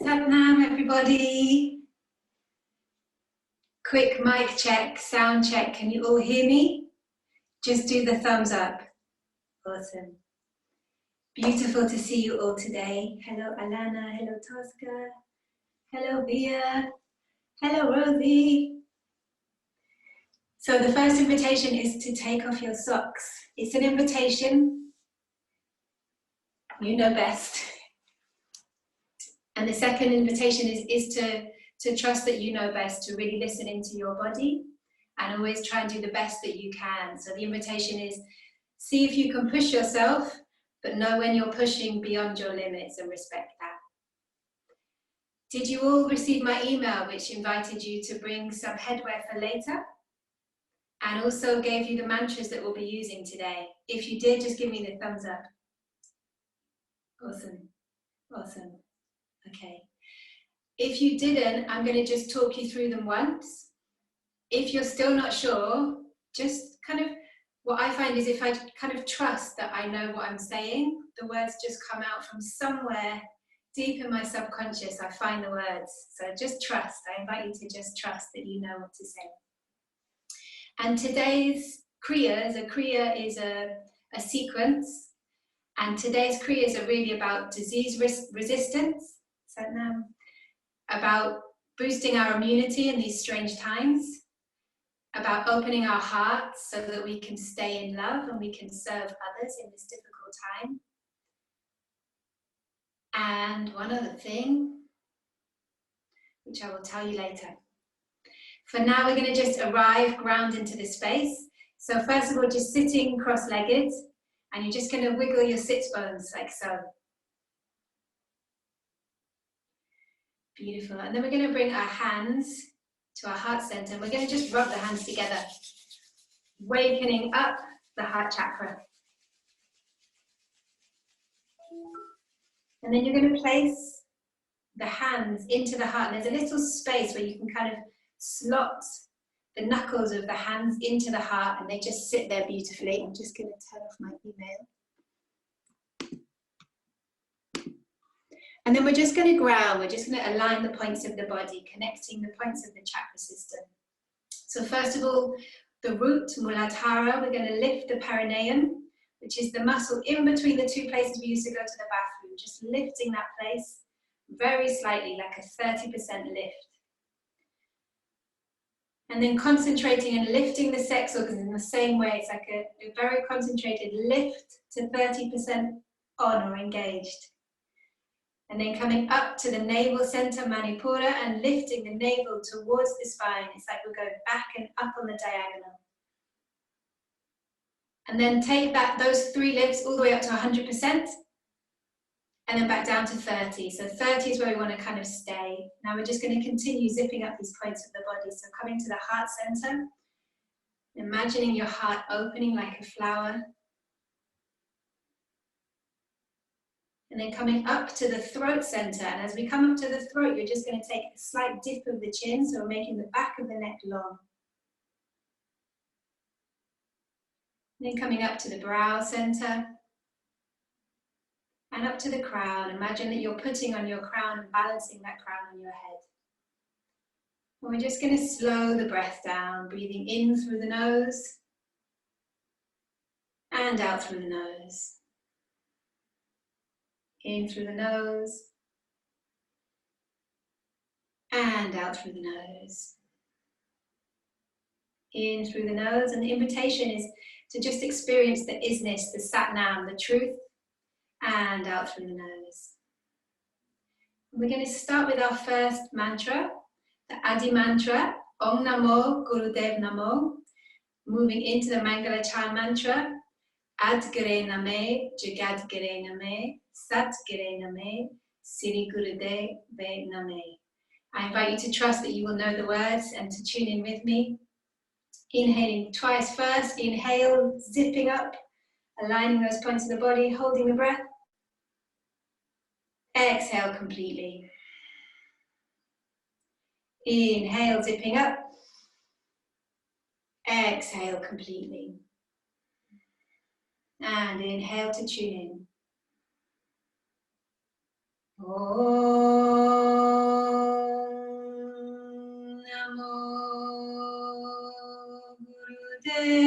Satnam, everybody. Quick mic check, sound check. Can you all hear me? Just do the thumbs up. Awesome. Beautiful to see you all today. Hello, Alana. Hello, Tosca. Hello, Via. Hello, Rosie. So the first invitation is to take off your socks. It's an invitation. You know best. And the second invitation is to trust that you know best, to really listen into your body and always try and do the best that you can. So the invitation is, see if you can push yourself, but know when you're pushing beyond your limits and respect that. Did you all receive my email which invited you to bring some headwear for later? And also gave you the mantras that we'll be using today. If you did, just give me the thumbs up. Awesome, awesome. Okay. If you didn't, I'm going to just talk you through them once. If you're still not sure, just kind of, what I find is if I kind of trust that I know what I'm saying, the words just come out from somewhere deep in my subconscious. I find the words. So just trust. I invite you to just trust that you know what to say. And today's Kriya is a sequence. And today's Kriyas are really about disease resistance, about boosting our immunity in these strange times, about opening our hearts so that we can stay in love and we can serve others in this difficult time. And one other thing, which I will tell you later. For now, we're going to just arrive, ground into the space. So first of all, just sitting cross-legged, and you're just going to wiggle your sits bones like so. Beautiful. And then we're going to bring our hands to our heart center. And we're going to just rub the hands together, wakening up the heart chakra. And then you're going to place the hands into the heart. And there's a little space where you can kind of slot the knuckles of the hands into the heart, and they just sit there beautifully. I'm just going to turn off my email. And then we're just going to ground. We're just going to align the points of the body, connecting the points of the chakra system. So first of all, the root, Muladhara, we're going to lift the perineum, which is the muscle in between the two places we used to go to the bathroom, just lifting that place very slightly, like a 30% lift. And then concentrating and lifting the sex organs in the same way. It's like a very concentrated lift to 30% on or engaged. And then coming up to the navel center, Manipura, and lifting the navel towards the spine. It's like we're going back and up on the diagonal. And then take those three lifts all the way up to 100%. And then back down to 30. So 30 is where we want to kind of stay. Now we're just going to continue zipping up these points of the body. So coming to the heart center, imagining your heart opening like a flower. And then coming up to the throat center. And as we come up to the throat, you're just going to take a slight dip of the chin. So we're making the back of the neck long. And then coming up to the brow center. And up to the crown. Imagine that you're putting on your crown and balancing that crown on your head. And we're just going to slow the breath down, breathing in through the nose and out through the nose. In through the nose and out through the nose. In through the nose, and the invitation is to just experience the isness, the Satnam, the truth, and out through the nose. We're going to start with our first mantra, the Adi mantra, Om Namo Gurudev Namo, moving into the Mangala Chan mantra, Ad Gare Name, Jagat Gare Name, Sat Gare Name, Siri Gurudev Name. I invite you to trust that you will know the words and to tune in with me. Inhaling twice first, inhale, zipping up, aligning those points of the body, holding the breath. Exhale completely. Inhale, zipping up. Exhale completely. And inhale to tune in. Om Namo Gurudev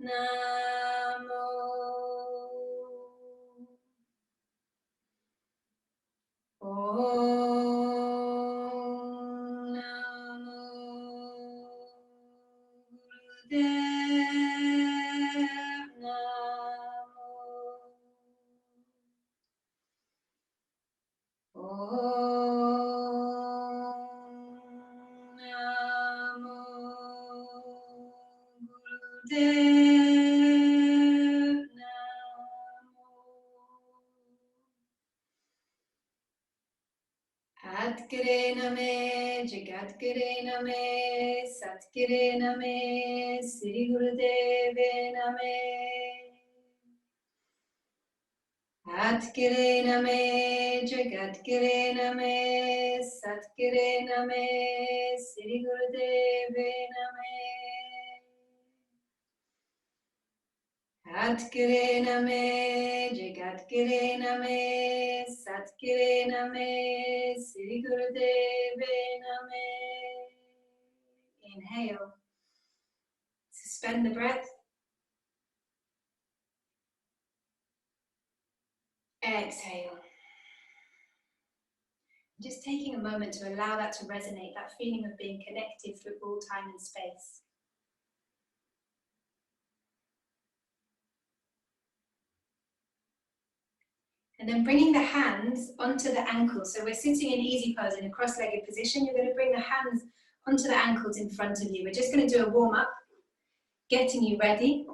Namo. Om Namo Gurudev Namo. Om Namo Gurudev Namo. Atkare name, Jagatkare name, Satkare name, Sri Gurudeve name. Atkare name, Jagatkare name, Satkare name, Sri Gurudeve name. Atkare name, Jagatkare name, Satkare name, Sri Gurudeve name. Inhale, suspend the breath. Exhale. Just taking a moment to allow that to resonate, that feeling of being connected through all time and space. And then bringing the hands onto the ankles. So we're sitting in easy pose in a cross-legged position. You're going to bring the hands onto the ankles in front of you. We're just going to do a warm-up, getting you ready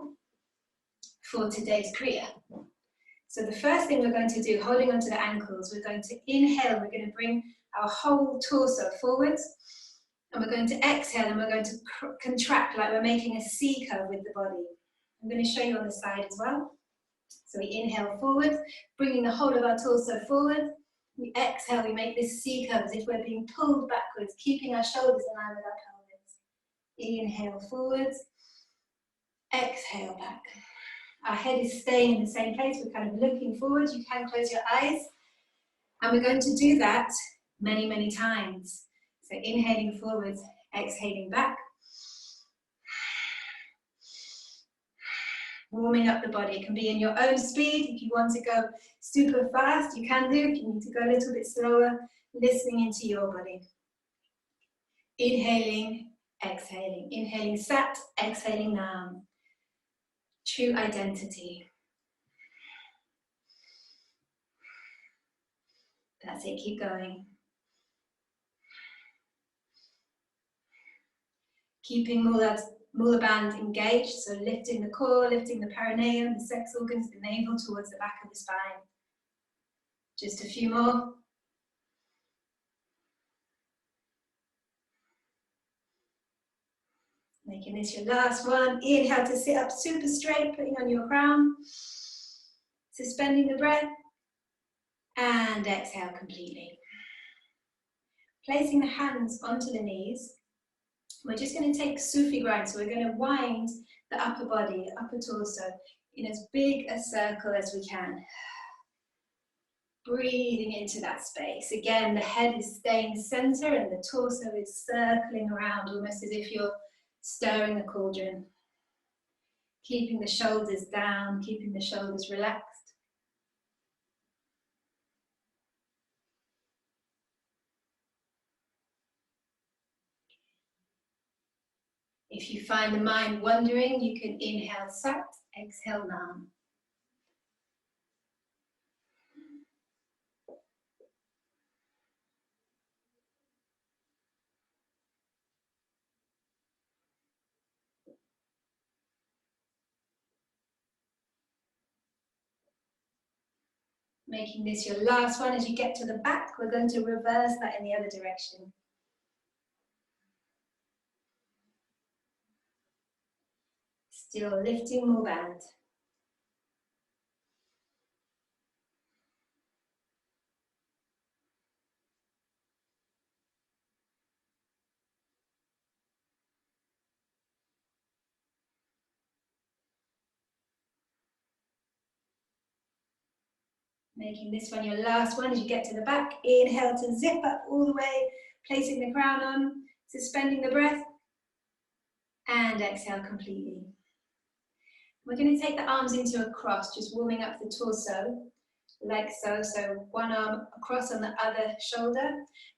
for today's Kriya. So the first thing we're going to do, holding onto the ankles, we're going to inhale, we're going to bring our whole torso forwards, and we're going to exhale, and we're going to contract like we're making a C curve with the body. I'm going to show you on the side as well. So we inhale forward, bringing the whole of our torso forward. We exhale, we make this C curve as if we're being pulled backwards, keeping our shoulders in line with our pelvis. Inhale forwards, exhale back. Our head is staying in the same place, we're kind of looking forward. You can close your eyes. And we're going to do that many, many times. So inhaling forwards, exhaling back. Warming up the body. It can be in your own speed. If you want to go super fast, you can do. If you need to go a little bit slower, listening into your body. Inhaling, exhaling. Inhaling Sat, exhaling Nam. True identity. That's it, keep going. Keeping Mula band engaged, so lifting the core, lifting the perineum, the sex organs, the navel towards the back of the spine. Just a few more. Making this your last one. Inhale to sit up super straight, putting on your crown. Suspending the breath. And exhale completely. Placing the hands onto the knees. We're just going to take Sufi grind, so we're going to wind the upper body, upper torso, in as big a circle as we can. Breathing into that space. Again, the head is staying center and the torso is circling around, almost as if you're stirring the cauldron. Keeping the shoulders down, keeping the shoulders relaxed. If you find the mind wandering, you can inhale Sat, exhale Nam. Making this your last one. As you get to the back, we're going to reverse that in the other direction. Still lifting more band. Making this one your last one as you get to the back. Inhale to zip up all the way, placing the crown on, suspending the breath, and exhale completely. We're going to take the arms into a cross, just warming up the torso, like so. So one arm across on the other shoulder,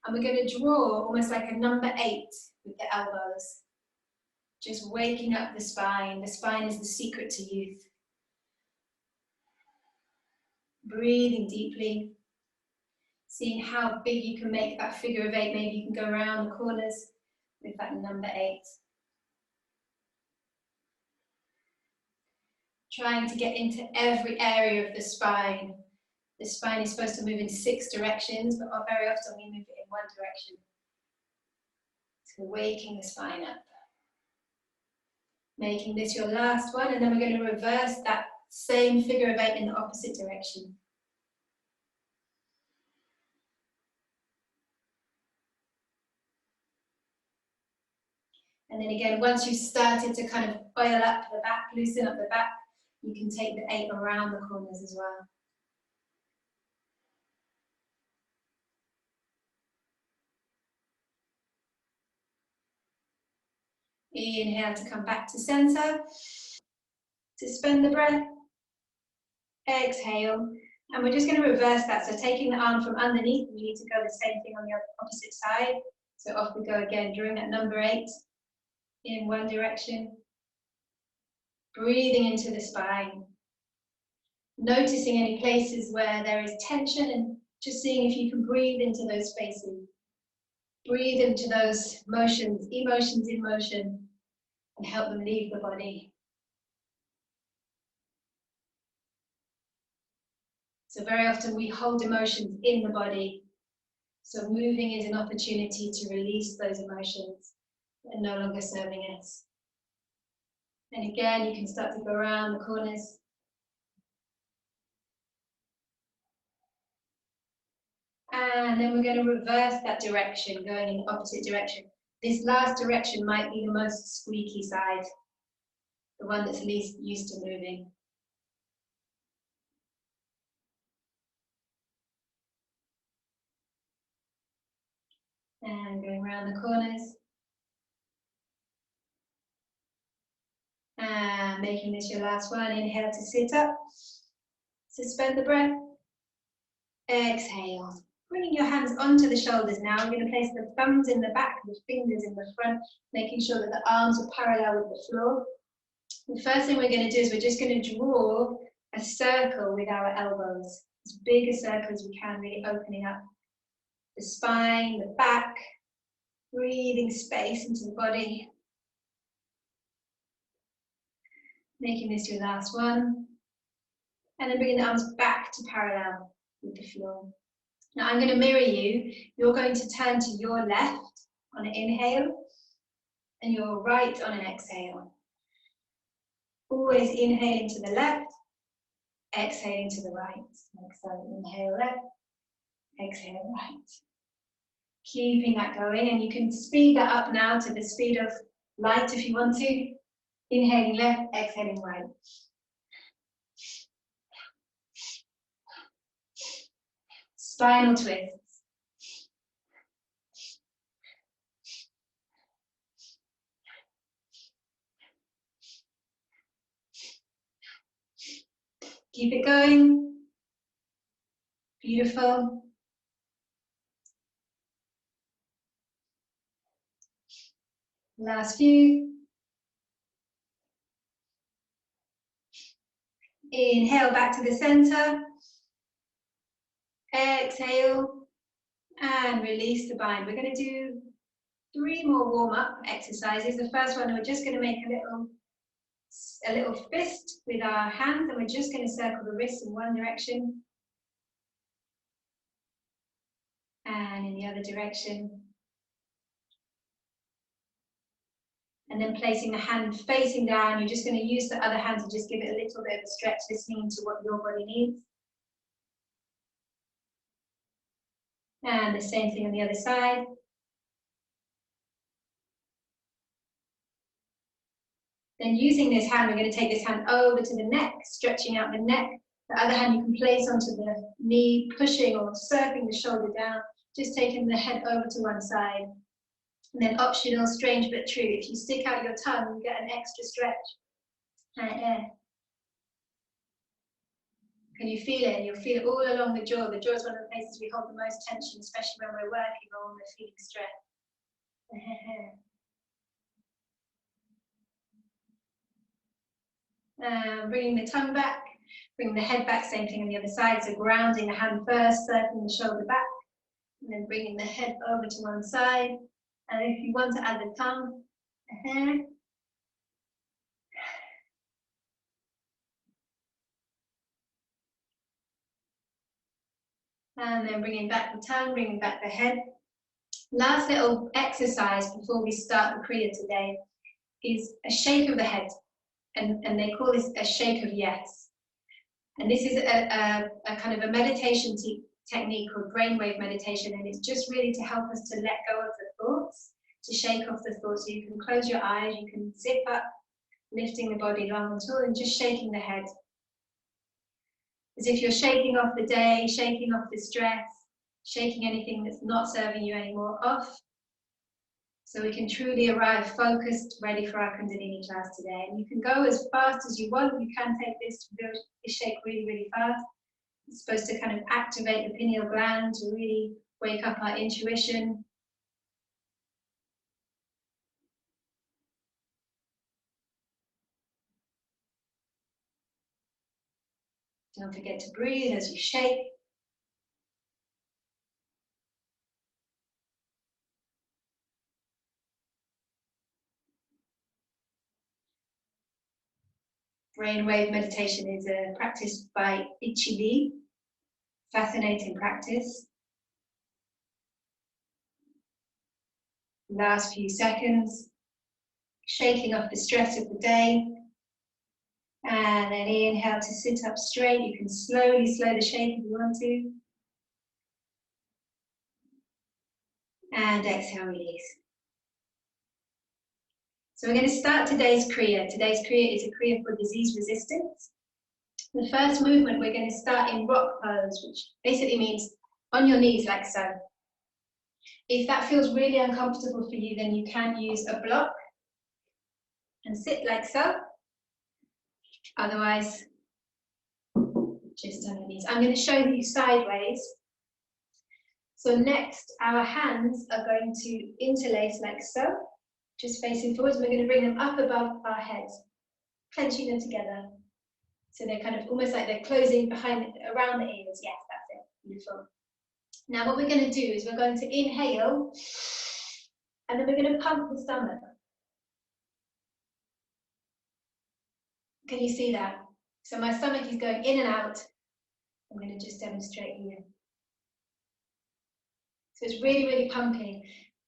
and we're going to draw almost like a number 8 with the elbows. Just waking up the spine. The spine is the secret to youth. Breathing deeply, seeing how big you can make that figure of 8. Maybe you can go around the corners with that number 8. Trying to get into every area of the spine. The spine is supposed to move in 6 directions, but very often we move it in 1 direction. So waking the spine up. Making this your last one, and then we're going to reverse that same figure of 8 in the opposite direction. And then again, once you've started to kind of oil up the back, loosen up the back, you can take the 8 around the corners as well. Inhale to come back to center. Suspend the breath. Exhale. And we're just going to reverse that. So taking the arm from underneath, we need to go the same thing on the opposite side. So off we go again, drawing that number 8 in 1 direction. Breathing into the spine. Noticing any places where there is tension and just seeing if you can breathe into those spaces. Breathe into those motions, emotions in motion, and help them leave the body. So very often we hold emotions in the body. So moving is an opportunity to release those emotions that are no longer serving us. And again, you can start to go around the corners. And then we're going to reverse that direction, going in the opposite direction. This last direction might be the most squeaky side, the one that's least used to moving. And going around the corners. And making this your last one. Inhale to sit up. Suspend the breath. Exhale. Bringing your hands onto the shoulders now. We're going to place the thumbs in the back, the fingers in the front, making sure that the arms are parallel with the floor. The first thing we're going to do is we're just going to draw a circle with our elbows. As big a circle as we can, really opening up the spine, the back, breathing space into the body. Making this your last one. And then bringing the arms back to parallel with the floor. Now I'm going to mirror you. You're going to turn to your left on an inhale and your right on an exhale. Always inhaling to the left, exhaling to the right. Like so, inhale left, exhale right. Keeping that going, and you can speed that up now to the speed of light if you want to. Inhaling left, exhaling right. Spinal twists. Keep it going. Beautiful. Last few. Inhale back to the center. Exhale and release the bind. We're going to do 3 more warm-up exercises. The first one, we're just going to make a little fist with our hands, and we're just going to circle the wrists in 1 direction and in the other direction. And then placing the hand facing down, you're just going to use the other hand to just give it a little bit of a stretch, listening to what your body needs. And the same thing on the other side. Then using this hand, we're going to take this hand over to the neck, stretching out the neck, The other hand you can place onto the knee, pushing or circling the shoulder down, just taking the head over to one side. And then optional, strange but true, if you stick out your tongue, you get an extra stretch. Can you feel it? And you'll feel it all along the jaw. The jaw is one of the places we hold the most tension, especially when we're working or when we're feeling stress. Bringing the tongue back, bringing the head back, same thing on the other side. So grounding the hand first, circling the shoulder back, and then bringing the head over to one side. And if you want to add the tongue, and then bringing back the tongue, bringing back the head. Last little exercise before we start the Kriya today is a shake of the head. And they call this a shake of yes. And this is a kind of a meditation technique called brainwave meditation, and it's just really to help us to let go of the thoughts, to shake off the thoughts. So you can close your eyes, you can zip up, lifting the body long and tall, and just shaking the head. As if you're shaking off the day, shaking off the stress, shaking anything that's not serving you anymore off. So we can truly arrive focused, ready for our Kundalini class today. And you can go as fast as you want. You can take this shake really, really fast. It's supposed to kind of activate the pineal gland to really wake up our intuition. Don't forget to breathe as you shake. Brainwave meditation is a practice by Ichi. Fascinating practice. Last few seconds, shaking off the stress of the day. And then inhale to sit up straight. You can slowly slow the shake if you want to. And exhale, release. So we're going to start today's Kriya. Today's Kriya is a Kriya for disease resistance. The first movement, we're going to start in rock pose, which basically means on your knees like so. If that feels really uncomfortable for you, then you can use a block and sit like so. Otherwise, just on your knees. I'm going to show you sideways. So next, our hands are going to interlace like so, just facing forwards. We're going to bring them up above our heads, clenching them together. So they're kind of almost like they're closing behind, around the ears. Yes, that's it. Beautiful. Now what we're going to do is we're going to inhale, and then we're going to pump the stomach. Can you see that? So my stomach is going in and out. I'm going to just demonstrate here. So it's really, really pumping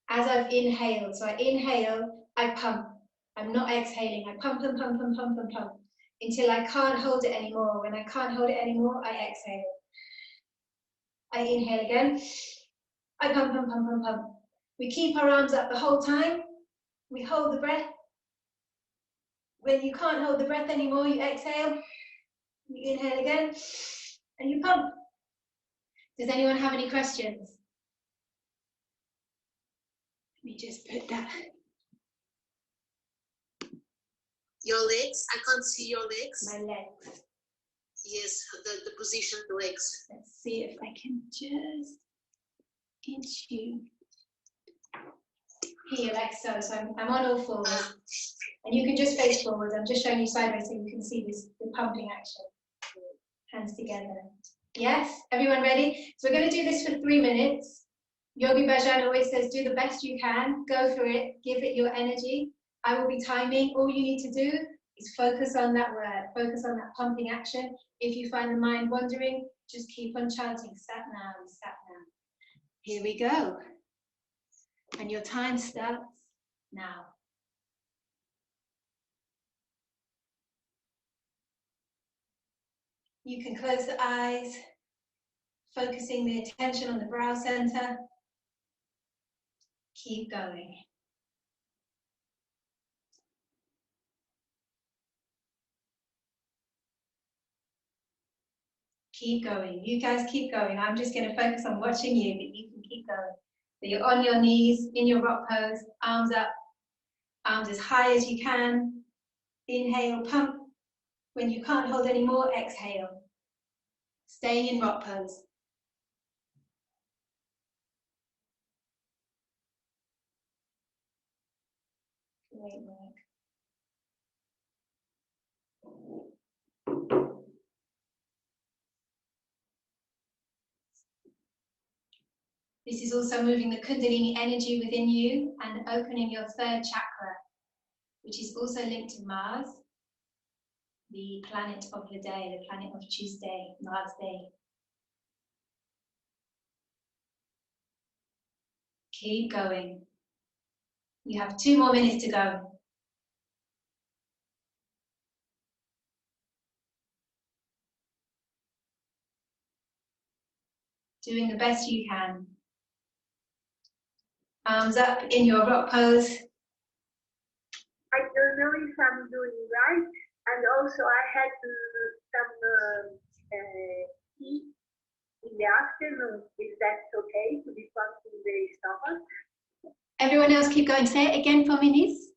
as I've inhaled. So I inhale, I pump. I'm not exhaling. I pump and pump and pump and pump until I can't hold it anymore. When I can't hold it anymore, I exhale. I inhale again. I pump and pump and pump. We keep our arms up the whole time. We hold the breath. When you can't hold the breath anymore, you exhale. You inhale again, and you pump. Does anyone have any questions? Let me just put that. Your legs? I can't see your legs. My legs. Yes, the position of the legs. Let's see if I can just inch you. Here, like so. So I'm on all fours. And you can just face forward. I'm just showing you sideways so you can see this, the pumping action. Hands together. Yes? Everyone ready? So we're going to do this for 3 minutes. Yogi Bhajan always says, do the best you can. Go for it. Give it your energy. I will be timing. All you need to do is focus on that word. Focus on that pumping action. If you find the mind wandering, just keep on chanting. Sat Nam, Sat Nam. Here we go. And your time starts now. You can close the eyes, focusing the attention on the brow center. Keep going. Keep going. You guys keep going. I'm just going to focus on watching you, but you can keep going. So you're on your knees in your rock pose, arms up, arms as high as you can. Inhale, pump. When you can't hold any more, exhale. Staying in rock pose. Great work. This is also moving the Kundalini energy within you and opening your third chakra, which is also linked to Mars, the planet of the day, the planet of Tuesday, Mars Day. Keep going. You have 2 more minutes to go. Doing the best you can. Arms up in your rock pose. I don't know if I'm doing right, and also I had some tea in the afternoon. Is that okay to be pumping the stomach? Everyone else keep going. Say it again for me, niece.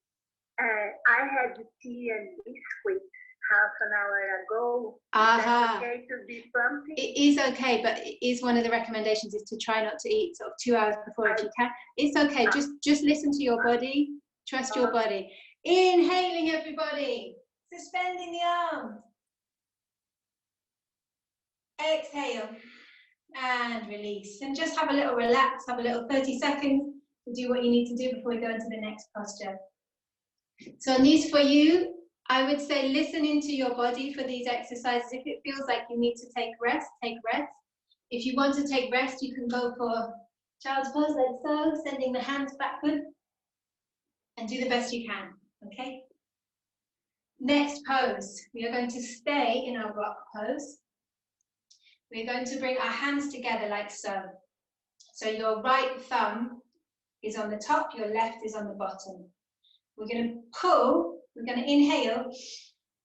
I had tea and biscuit half an hour ago. Aha. Is that okay to be pumping? It is okay, but it is one of the recommendations is to try not to eat sort of 2 hours before if you can. It's okay. Just listen to your body. Trust your body. Inhaling, everybody. Suspending the arms. Exhale and release. And just have a little relax. Have a little 30 seconds to do what you need to do before we go into the next posture. So on these for you, I would say listen into your body for these exercises. If it feels like you need to take rest, take rest. If you want to take rest, you can go for child's pose like so, sending the hands backward, and do the best you can, okay? Next pose, we are going to stay in our rock pose. We're going to bring our hands together like so. So your right thumb is on the top, your left is on the bottom. We're going to pull, we're going to inhale,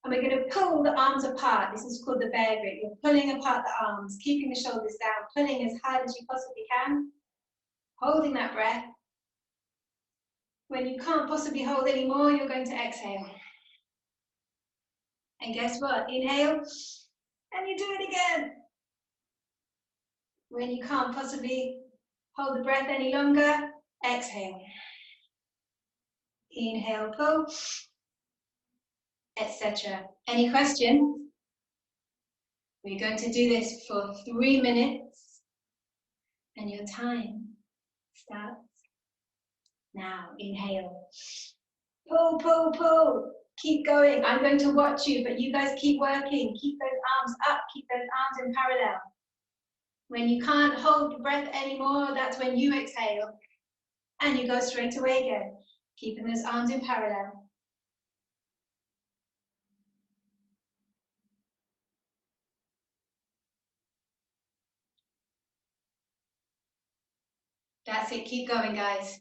and we're going to pull the arms apart. This is called the bear grip. You're pulling apart the arms, keeping the shoulders down, pulling as hard as you possibly can, holding that breath. When you can't possibly hold any more, you're going to exhale. And guess what? Inhale, and you do it again. When you can't possibly hold the breath any longer, exhale. Inhale, pull, etc. Any questions? We're going to do this for 3 minutes, and your time starts now. Inhale. Pull, pull, pull. Keep going. I'm going to watch you, but you guys keep working. Keep those arms up. Keep those arms in parallel. When you can't hold the breath anymore, that's when you exhale. And you go straight away again. Keeping those arms in parallel. That's it. Keep going, guys.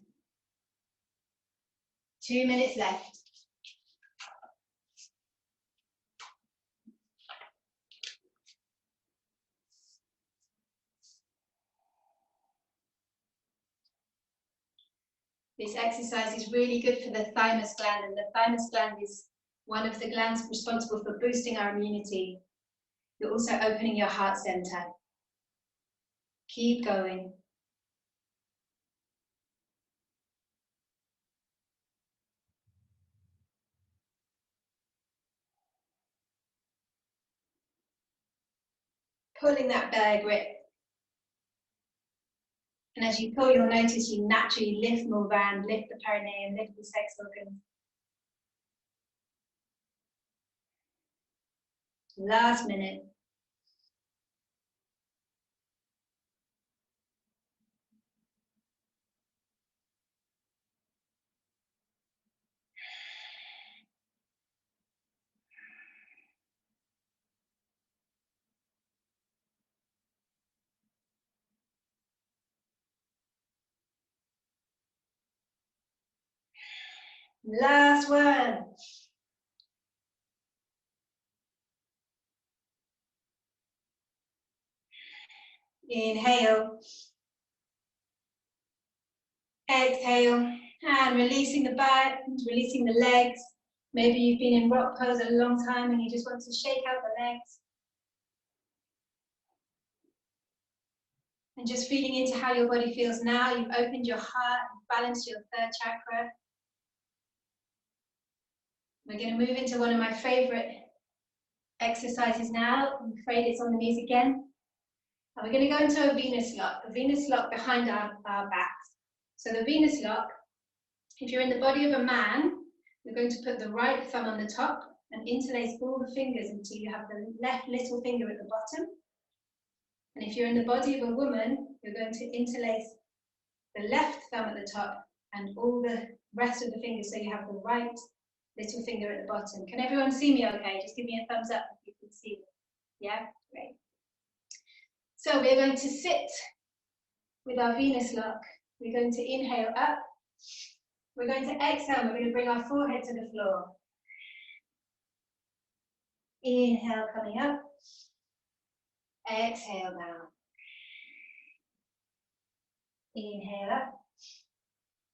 2 minutes left. This exercise is really good for the thymus gland, and the thymus gland is one of the glands responsible for boosting our immunity. You're also opening your heart center. Keep going. Pulling that bear grip. And as you pull, you'll notice you naturally lift more band, lift the perineum, lift the sex organs. Last minute. Last one. Inhale. Exhale. And releasing the back, releasing the legs. Maybe you've been in rock pose a long time and you just want to shake out the legs. And just feeling into how your body feels now. You've opened your heart, balanced your third chakra. We're going to move into one of my favorite exercises now. I'm afraid it's on the knees again. And we're going to go into a Venus lock behind our backs. So the Venus lock, if you're in the body of a man, you're going to put the right thumb on the top and interlace all the fingers until you have the left little finger at the bottom. And if you're in the body of a woman, you're going to interlace the left thumb at the top and all the rest of the fingers so you have the right little finger at the bottom. Can everyone see me okay? Just give me a thumbs up if you can see me. Yeah, great. So we're going to sit with our Venus lock. We're going to inhale up. We're going to exhale. We're going to bring our forehead to the floor. Inhale, coming up. Exhale down. Inhale up.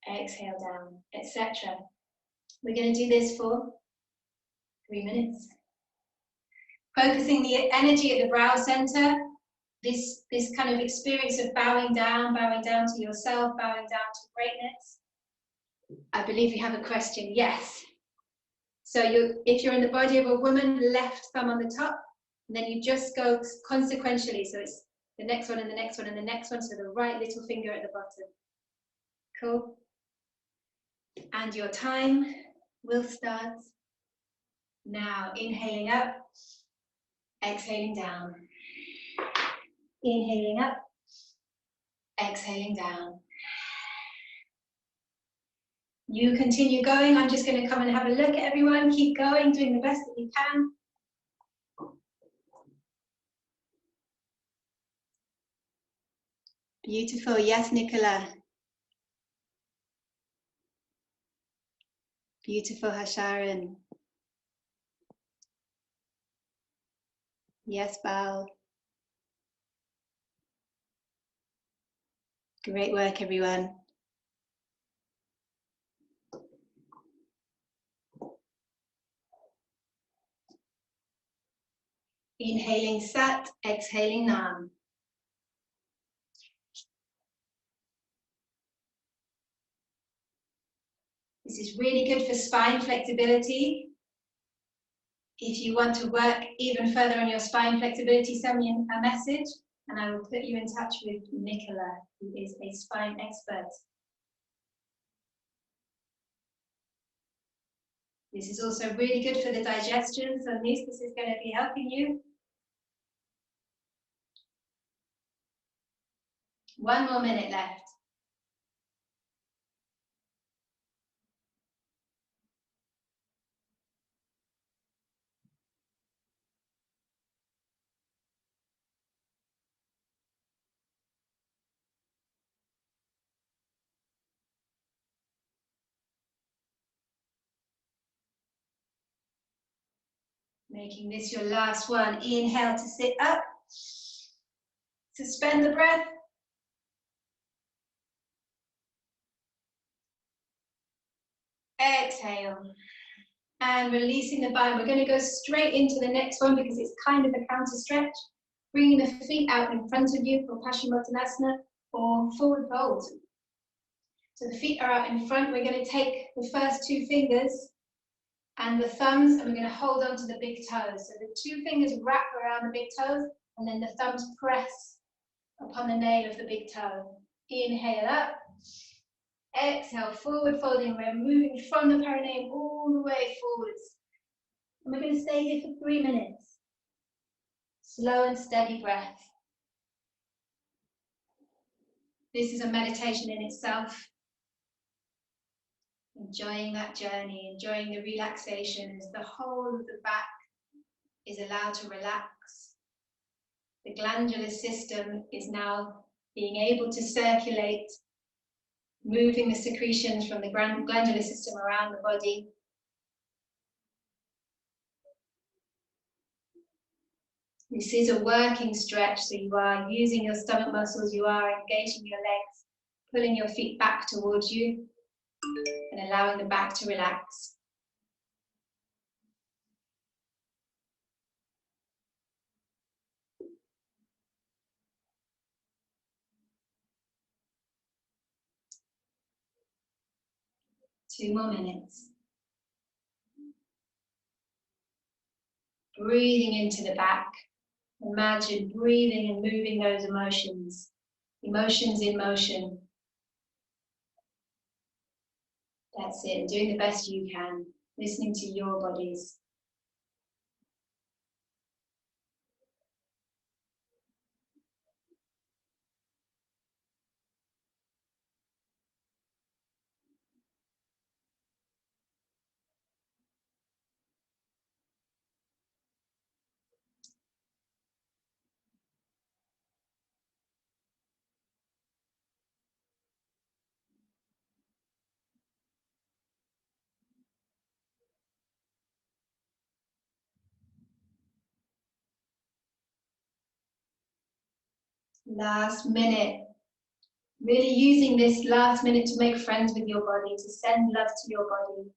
Exhale down, etc. We're going to do this for 3 minutes. Focusing the energy at the brow center. This kind of experience of bowing down to yourself, bowing down to greatness. I believe you have a question. Yes. So if you're in the body of a woman, left thumb on the top, and then you just go consequentially. So it's the next one and the next one and the next one. So the right little finger at the bottom. Cool. And your time will start now. Inhaling up, exhaling down. Inhaling up, exhaling down. You continue going. I'm just going to come and have a look at everyone. Keep going, doing the best that you can. Beautiful. Yes, Nicola. Beautiful, Hasharon. Yes, Bal. Great work, everyone. Inhaling Sat, exhaling Nam. This is really good for spine flexibility. If you want to work even further on your spine flexibility, send me a message and I will put you in touch with Nicola, who is a spine expert. This is also really good for the digestion, so Nis, this is going to be helping you. 1 more minute left. Making this your last one. Inhale to sit up. Suspend the breath. Exhale. And releasing the body. We're going to go straight into the next one because it's kind of a counter stretch. Bringing the feet out in front of you for Paschimottanasana or forward fold. So the feet are out in front. We're going to take the first 2 fingers and the thumbs, and we're going to hold on to the big toes. So the 2 fingers wrap around the big toes, and then the thumbs press upon the nail of the big toe. Inhale up. Exhale, forward folding. We're moving from the perineum all the way forwards. And we're going to stay here for 3 minutes. Slow and steady breath. This is a meditation in itself. Enjoying that journey, enjoying the relaxation as the whole of the back is allowed to relax. The glandular system is now being able to circulate, moving the secretions from the glandular system around the body. This is a working stretch, so you are using your stomach muscles, you are engaging your legs, pulling your feet back towards you and allowing the back to relax. Two more minutes. Breathing into the back. Imagine breathing and moving those emotions. Emotions in motion. That's it, doing the best you can. Listening to your bodies. Last minute. Really using this last minute to make friends with your body, to send love to your body,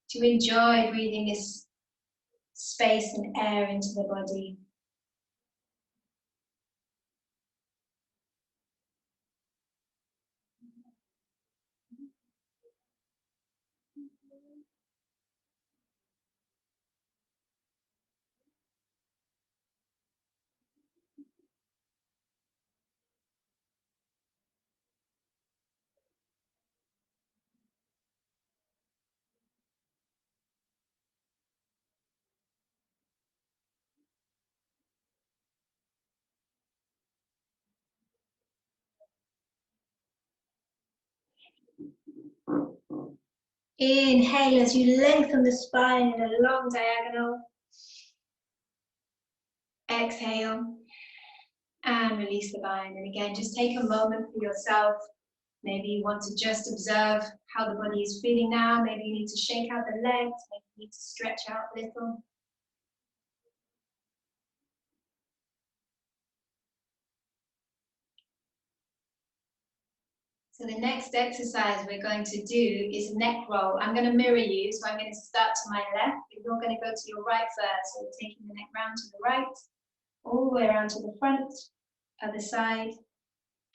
to enjoy breathing this space and air into the body. Inhale as you lengthen the spine in a long diagonal. Exhale and release the bind. And again, just take a moment for yourself. Maybe you want to just observe how the body is feeling now. Maybe you need to shake out the legs. Maybe you need to stretch out a little. So the next exercise we're going to do is a neck roll. I'm going to mirror you, so I'm going to start to my left, but you're going to go to your right first. So we're taking the neck round to the right, all the way around to the front, other side,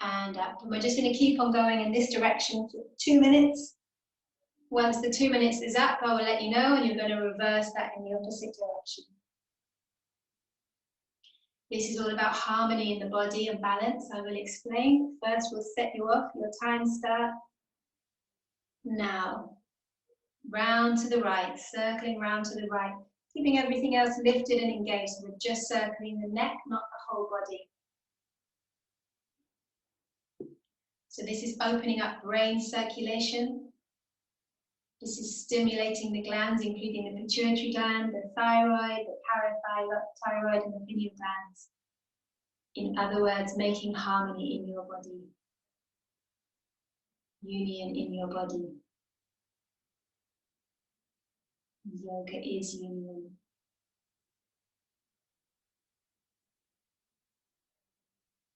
and up. And we're just going to keep on going in this direction for 2 minutes. Once the 2 minutes is up, I will let you know, and you're going to reverse that in the opposite direction. This is all about harmony in the body and balance. I will explain. First, we'll set you off. Your time start now. Round to the right, circling round to the right, keeping everything else lifted and engaged. So we're just circling the neck, not the whole body. So this is opening up brain circulation. This is stimulating the glands, including the pituitary gland, the thyroid, the parathyroid, and the pineal glands. In other words, making harmony in your body. Union in your body. Yoga is union.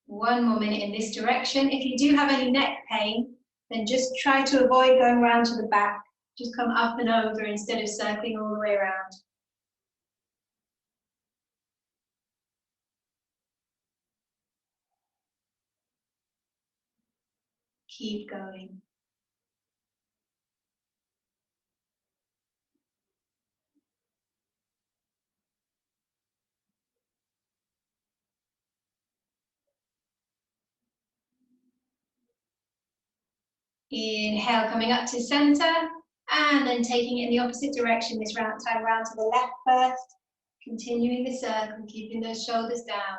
One more minute in this direction. If you do have any neck pain, then just try to avoid going around to the back. Just come up and over instead of circling all the way around. Keep going. Inhale, coming up to center, and then taking it in the opposite direction this time round to the left first. Continuing the circle, keeping those shoulders down.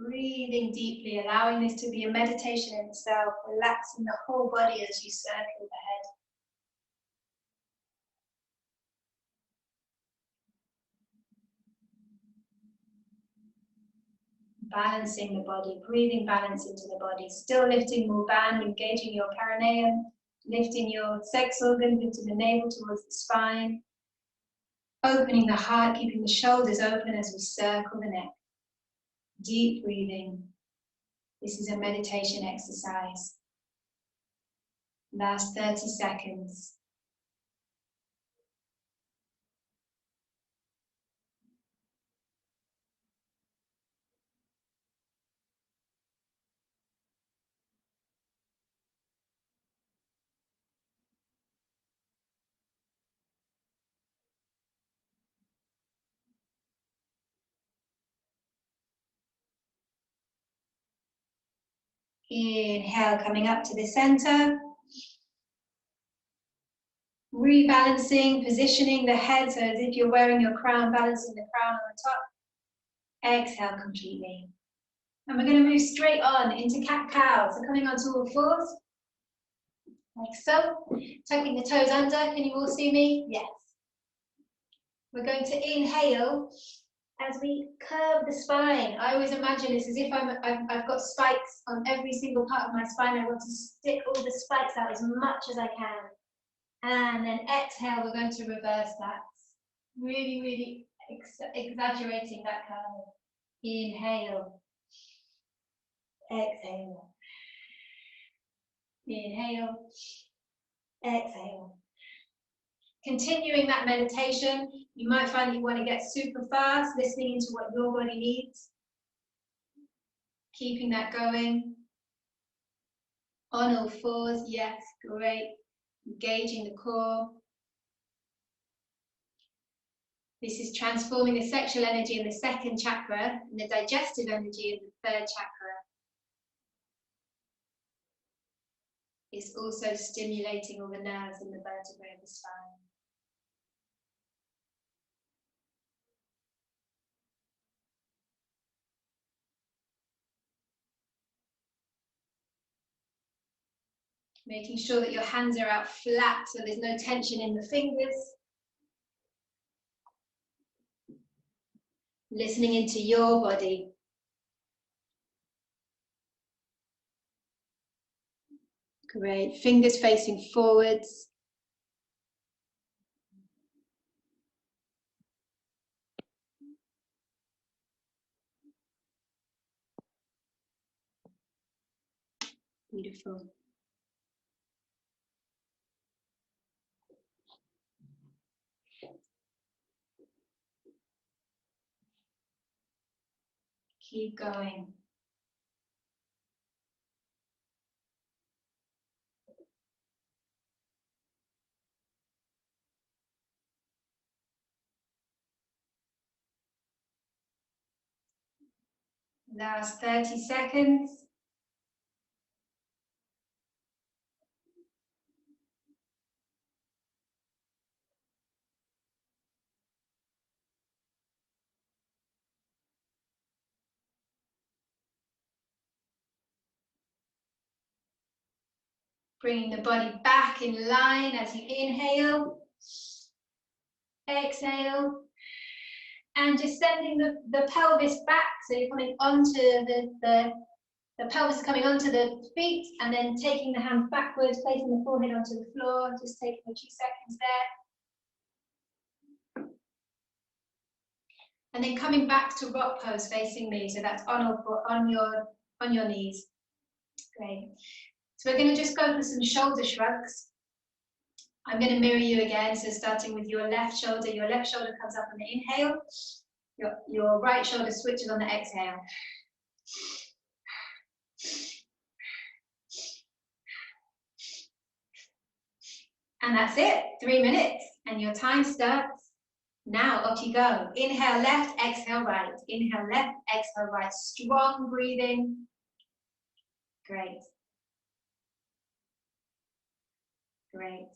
Breathing deeply, allowing this to be a meditation in itself, relaxing the whole body as you circle the head. Balancing the body, breathing balance into the body, still lifting more band, engaging your perineum, lifting your sex organ, lifting the navel towards the spine, opening the heart, keeping the shoulders open as we circle the neck. Deep breathing. This is a meditation exercise. Last 30 seconds. Inhale, coming up to the center. Rebalancing, positioning the head so as if you're wearing your crown, balancing the crown on the top. Exhale completely. And we're going to move straight on into cat-cow. So coming onto all fours, like so. Tucking the toes under. Can you all see me? Yes. We're going to inhale as we curve the spine. I always imagine it's as if I've got spikes on every single part of my spine. I want to stick all the spikes out as much as I can. And then exhale, we're going to reverse that. Really, really exaggerating that curve. Inhale. Exhale. Inhale. Exhale. Continuing that meditation, you might find you want to get super fast, listening into what your body needs. Keeping that going. On all fours, yes, great. Engaging the core. This is transforming the sexual energy in the second chakra and the digestive energy in the third chakra. It's also stimulating all the nerves in the vertebrae of the spine. Making sure that your hands are out flat so there's no tension in the fingers. Listening into your body. Great, fingers facing forwards. Beautiful. Keep going. Last 30 seconds. Bringing the body back in line as you inhale. Exhale. And just sending the pelvis back, so you're coming onto the pelvis is coming onto the feet, and then taking the hands backwards, placing the forehead onto the floor, just taking a few seconds there. And then coming back to rock pose facing me, so that's on your knees. Great. So we're going to just go for some shoulder shrugs. I'm going to mirror you again, so starting with your left shoulder comes up on the inhale, your right shoulder switches on the exhale. And that's it, 3 minutes, and your time starts now. Off you go. Inhale left, exhale right. Inhale left, exhale right. Strong breathing. Great. Great.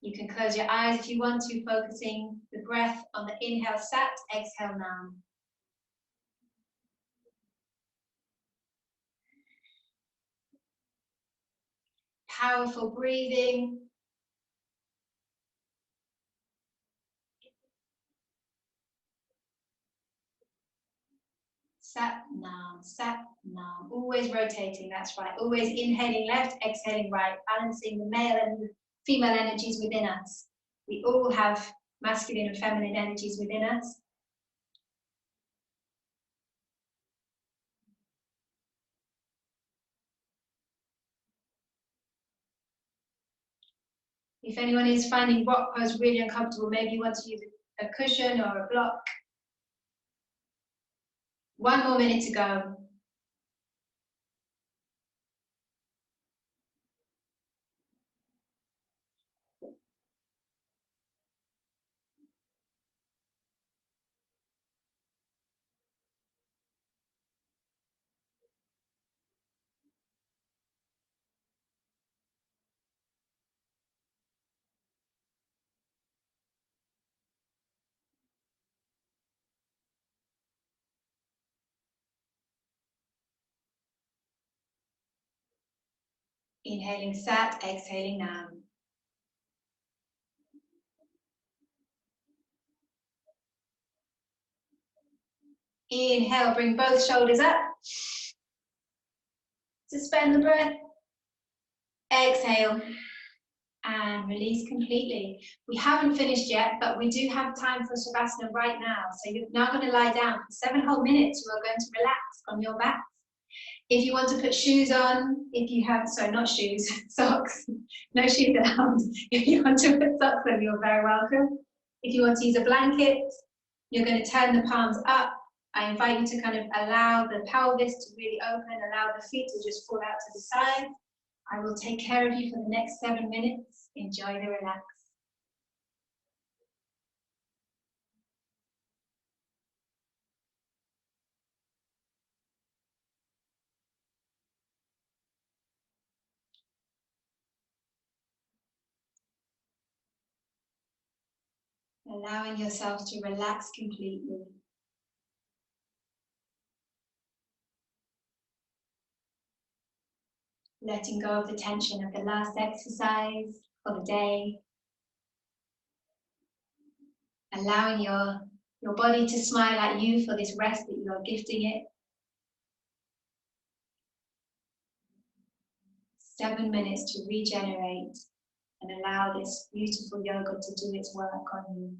You can close your eyes if you want to, focusing the breath on the inhale sat, exhale nam. Powerful breathing. Sat nam, sat, nam. Always rotating, that's right. Always inhaling left, exhaling right, balancing the male and the female energies within us. We all have masculine and feminine energies within us. If anyone is finding rock pose really uncomfortable, maybe you want to use a cushion or a block. 1 more minute to go. Inhaling sat, exhaling nam. Inhale, bring both shoulders up. Suspend the breath. Exhale. And release completely. We haven't finished yet, but we do have time for Shavasana right now. So you're now going to lie down for 7 whole minutes. You are going to relax on your back. If you want to put shoes on, if you have, sorry, not shoes, socks, no shoes allowed. If you want to put socks on, you're very welcome. If you want to use a blanket, you're going to turn the palms up. I invite you to kind of allow the pelvis to really open, allow the feet to just fall out to the side. I will take care of you for the next 7 minutes. Enjoy the relax. Allowing yourself to relax completely. Letting go of the tension of the last exercise for the day. Allowing your body to smile at you for this rest that you are gifting it. 7 minutes to regenerate and allow this beautiful yoga to do its work on you.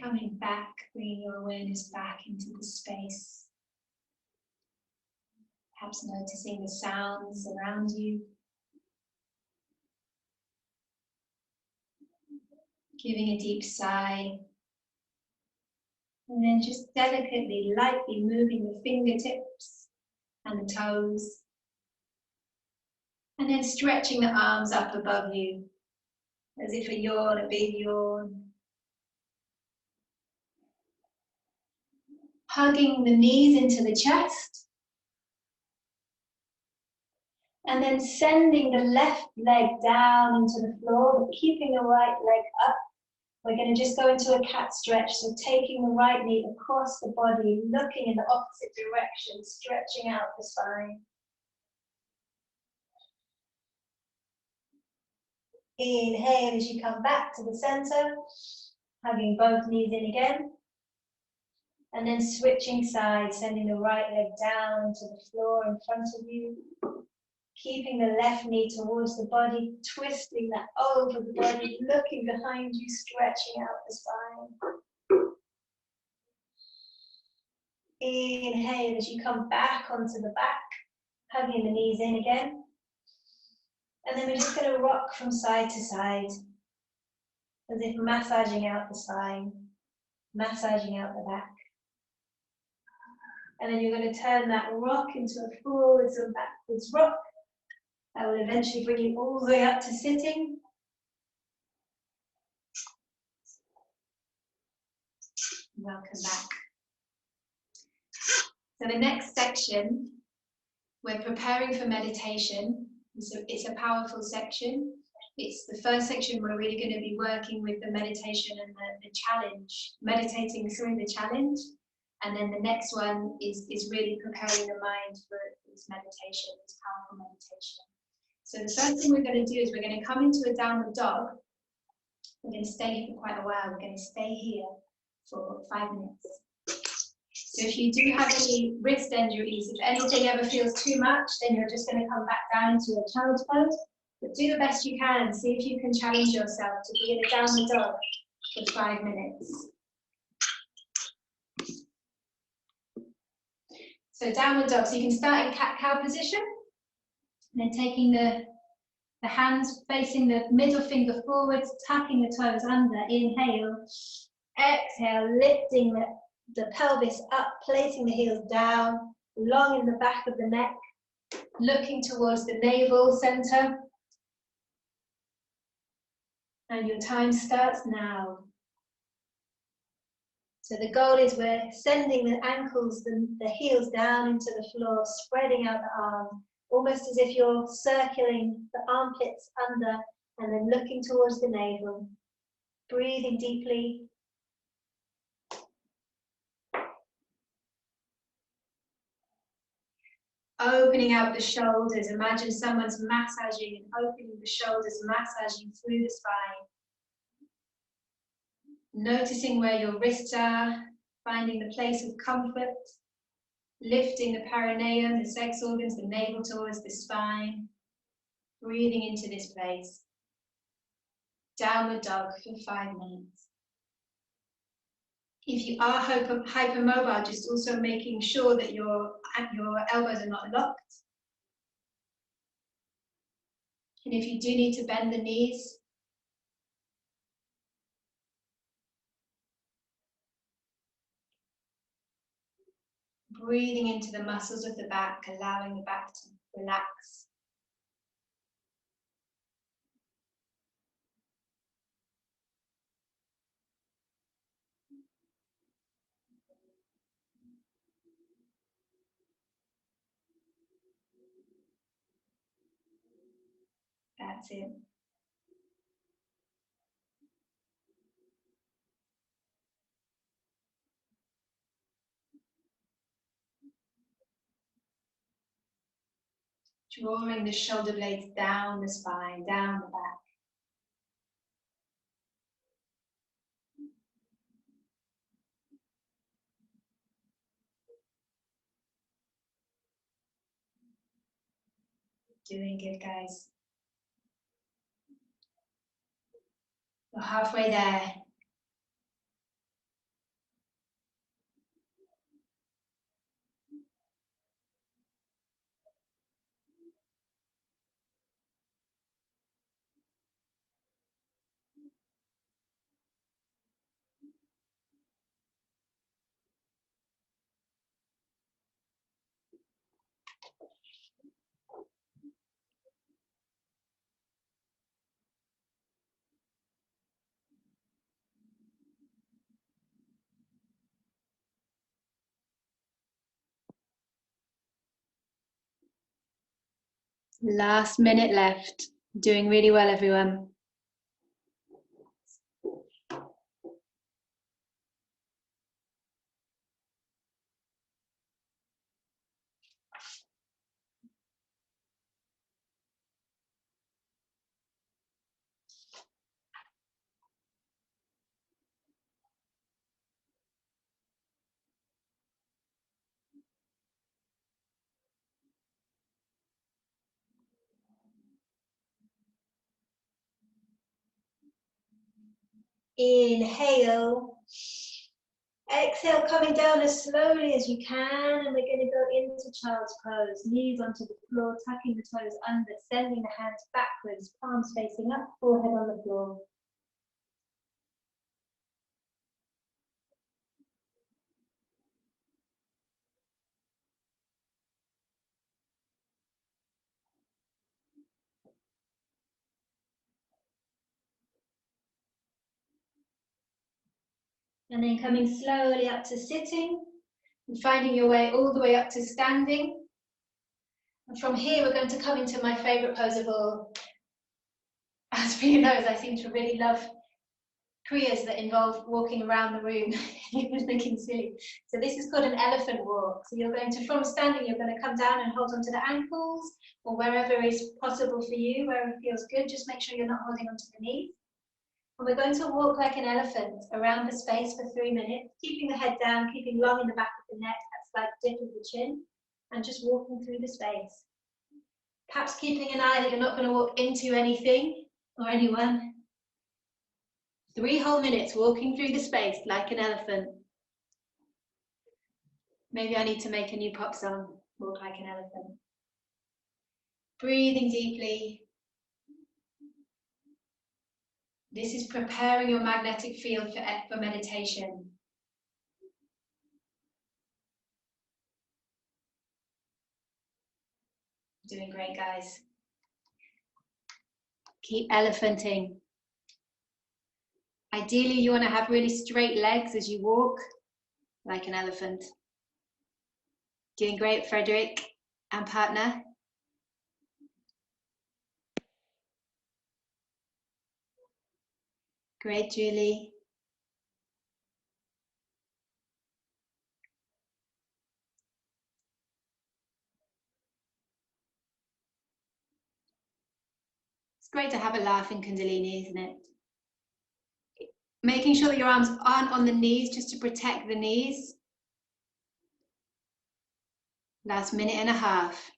Coming back, bringing your awareness back into the space. Perhaps noticing the sounds around you. Giving a deep sigh. And then just delicately, lightly moving the fingertips and the toes. And then stretching the arms up above you, as if a yawn, a big yawn. Hugging the knees into the chest. And then sending the left leg down into the floor, but keeping the right leg up. We're going to just go into a cat stretch, so taking the right knee across the body, looking in the opposite direction, stretching out the spine. Inhale as you come back to the center, hugging both knees in again. And then switching sides, sending the right leg down to the floor in front of you. Keeping the left knee towards the body, twisting that over the body, looking behind you, stretching out the spine. Inhale as you come back onto the back, hugging the knees in again. And then we're just going to rock from side to side, as if massaging out the spine, massaging out the back. And then you're going to turn that rock into a forwards and backwards rock. That will eventually bring you all the way up to sitting. Welcome back. So the next section, we're preparing for meditation. It's a powerful section. It's the first section we're really going to be working with the meditation and the challenge, meditating through the challenge. And then the next one is really preparing the mind for this meditation, this powerful meditation. So the first thing we're going to do is we're going to come into a downward dog. We're going to stay here for quite a while. We're going to stay here for 5 minutes. So if you do have any wrist injuries, if anything ever feels too much, then you're just going to come back down into your child's pose. But do the best you can. See if you can challenge yourself to be in a downward dog for 5 minutes. So downward dog. So you can start in cat-cow position, and then taking the hands facing the middle finger forwards, tucking the toes under. Inhale, exhale, lifting the pelvis up, placing the heels down, long in the back of the neck, looking towards the navel center. And your time starts now. So the goal is we're sending the ankles, the heels down into the floor, spreading out the arms, almost as if you're circling the armpits under and then looking towards the navel. Breathing deeply. Opening out the shoulders. Imagine someone's massaging and opening the shoulders, massaging through the spine. Noticing where your wrists are, finding the place of comfort, lifting the perineum, the sex organs, the navel towards the spine, breathing into this place. Downward dog for 5 minutes. If you are hypermobile, just also making sure that your elbows are not locked. And if you do need to bend the knees, breathing into the muscles of the back, allowing the back to relax. That's it. Drawing the shoulder blades down the spine, down the back. Doing good, guys. We're halfway there. Last minute left. Doing really well, everyone. Inhale. Exhale, coming down as slowly as you can, and we're going to go into child's pose. Knees onto the floor, tucking the toes under, sending the hands backwards, palms facing up, forehead on the floor. And then coming slowly up to sitting and finding your way all the way up to standing. And from here, we're going to come into my favorite pose of all. As Priya knows, I seem to really love Kriyas that involve walking around the room. You're looking silly. So this is called an elephant walk. So you're going to, from standing, you're going to come down and hold onto the ankles or wherever is possible for you, wherever feels good. Just make sure you're not holding onto the knees. And we're going to walk like an elephant around the space for 3 minutes, keeping the head down, keeping long in the back of the neck, that slight dip of the chin, and just walking through the space. Perhaps keeping an eye that you're not going to walk into anything or anyone. 3 whole minutes walking through the space like an elephant. Maybe I need to make a new pop song, Walk Like an Elephant. Breathing deeply. This is preparing your magnetic field for meditation. Doing great, guys. Keep elephanting. Ideally, you want to have really straight legs as you walk, like an elephant. Doing great, Frederick and partner. Great, Julie. It's great to have a laugh in Kundalini, isn't it? Making sure that your arms aren't on the knees, just to protect the knees. Last minute and a half.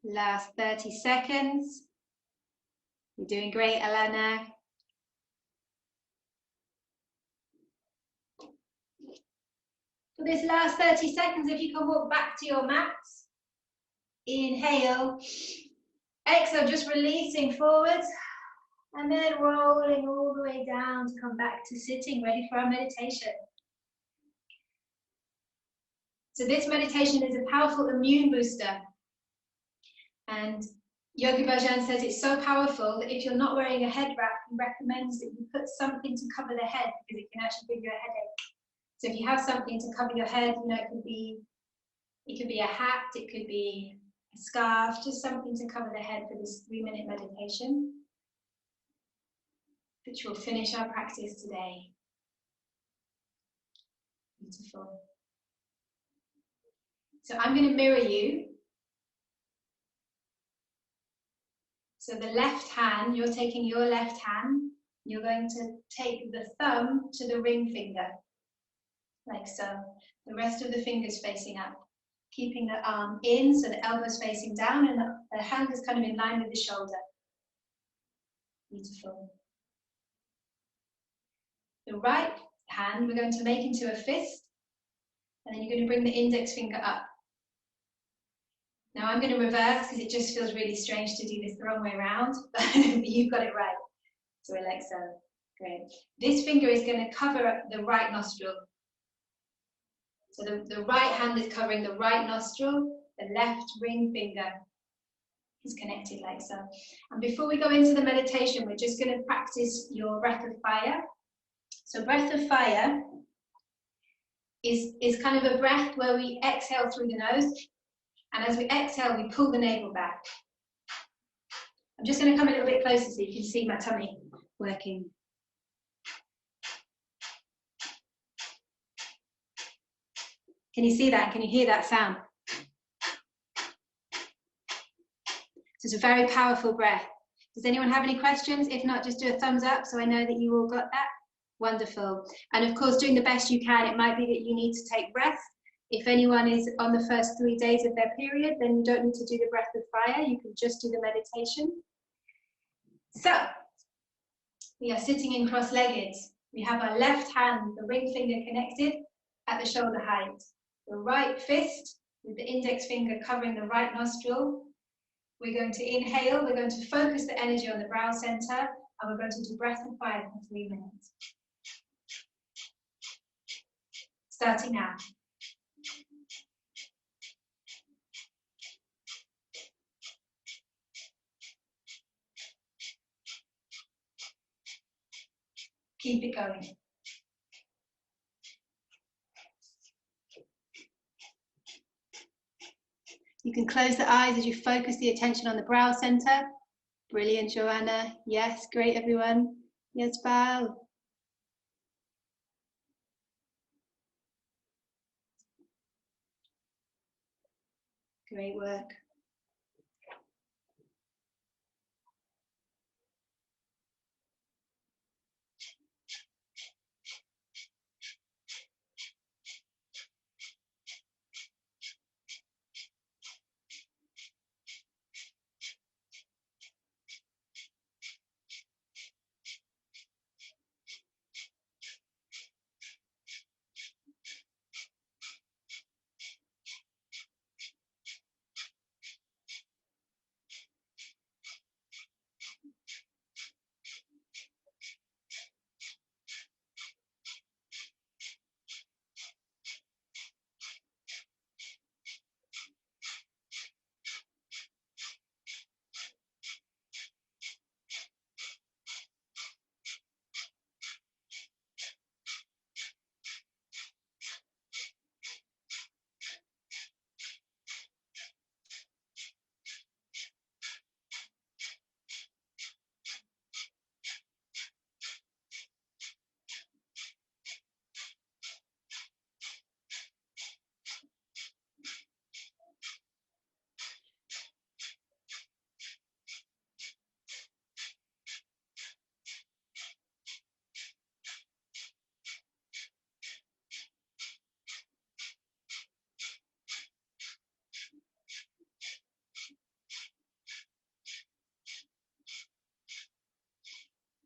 Last 30 seconds. You're doing great, Alana. For this last 30 seconds, if you can walk back to your mats. Inhale. Exhale, just releasing forwards. And then rolling all the way down to come back to sitting, ready for our meditation. So this meditation is a powerful immune booster. And Yogi Bhajan says it's so powerful that if you're not wearing a head wrap, he recommends that you put something to cover the head because it can actually give you a headache. So if you have something to cover your head, you know, it could be a hat, it could be a scarf, just something to cover the head for this 3-minute meditation, which will finish our practice today. Beautiful. So I'm going to mirror you. So the left hand, you're taking your left hand, you're going to take the thumb to the ring finger, like so. The rest of the fingers facing up, keeping the arm in, so the elbow's facing down and the hand is kind of in line with the shoulder. Beautiful. The right hand we're going to make into a fist, and then you're going to bring the index finger up. Now I'm going to reverse because it just feels really strange to do this the wrong way around, but you've got it right. So we're like so. Great. This finger is going to cover up the right nostril. So the right hand is covering the right nostril, the left ring finger is connected like so. And before we go into the meditation, we're just going to practice your breath of fire. So breath of fire is kind of a breath where we exhale through the nose. And as we exhale, we pull the navel back. I'm just going to come a little bit closer so you can see my tummy working. Can you see that? Can you hear that sound? So it's a very powerful breath. Does anyone have any questions? If not, just do a thumbs up so I know that you all got that. Wonderful. And of course, doing the best you can. It might be that you need to take breath. If anyone is on the first 3 days of their period, then you don't need to do the breath of fire. You can just do the meditation. So, we are sitting in cross-legged. We have our left hand, the ring finger connected at the shoulder height. The right fist with the index finger covering the right nostril. We're going to inhale, we're going to focus the energy on the brow center, and we're going to do breath of fire for 3 minutes. Starting now. Keep it going. You can close the eyes as you focus the attention on the brow center. Brilliant, Joanna. Yes, great, everyone. Yes, Val. Great work.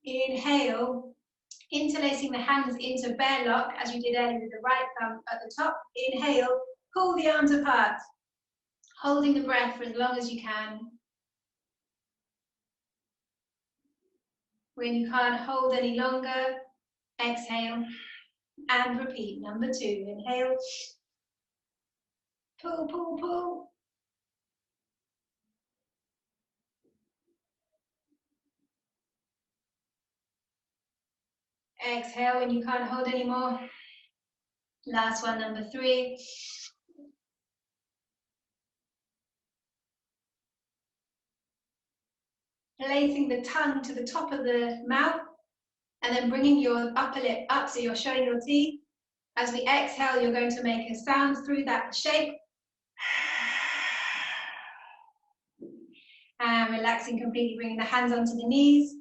Inhale, interlacing the hands into bear lock as you did earlier with the right thumb at the top. Inhale, pull the arms apart, holding the breath for as long as you can. When you can't hold any longer, exhale and repeat. Number 2, inhale, pull, pull, pull. Exhale when you can't hold anymore. Last one, number 3. Placing the tongue to the top of the mouth and then bringing your upper lip up so you're showing your teeth. As we exhale, you're going to make a sound through that shape. And relaxing completely, bringing the hands onto the knees.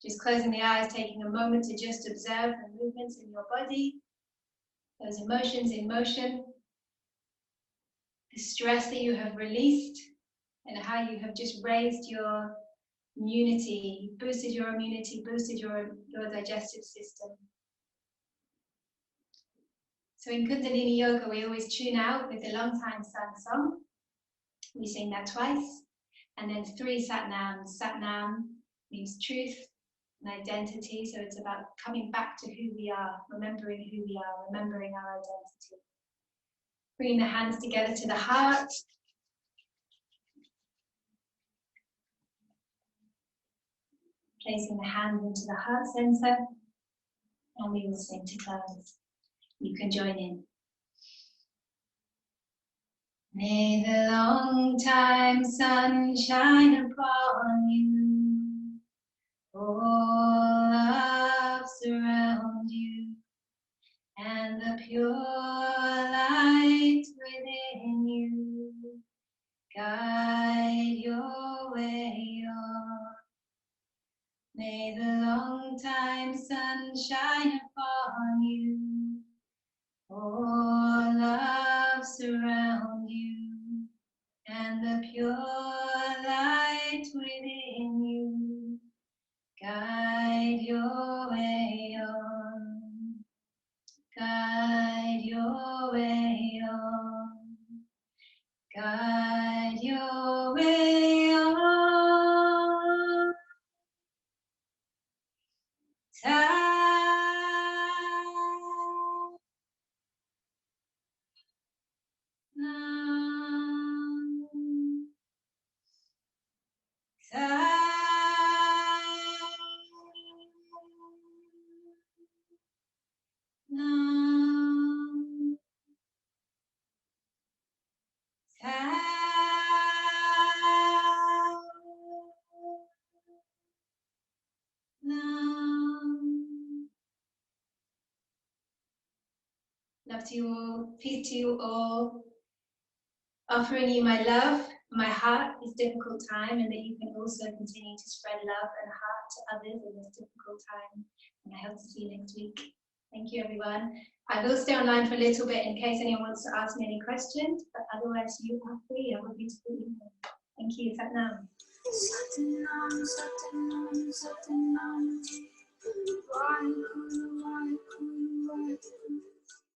Just closing the eyes, taking a moment to just observe the movements in your body, those emotions in motion, the stress that you have released, and how you have just raised your immunity, boosted your immunity, boosted your digestive system. So in Kundalini Yoga, we always tune out with the long time sun song. We sing that twice. And then 3 Satnams. Satnam means truth and identity. So it's about coming back to who we are, remembering who we are, remembering our identity. Bringing the hands together to the heart. Placing the hands into the heart center. And we will sing to close. You can join in. May the long time sun shine upon you, all love surround you, and the pure light within you guide your way on. May the long time sun shine upon you, all love surround you, and the pure light within you guide your way on. Guide your way on. Guide your way Love to you all. Peace to you all. Offering you my love, my heart this difficult time, and that you can also continue to spread love and heart to others in this difficult time. And I hope to see you next week. Thank you, everyone. I will stay online for a little bit in case anyone wants to ask me any questions, but otherwise you are free. Have a beautiful evening. Thank you. Satnam. Satnam, Satnam, Satnam.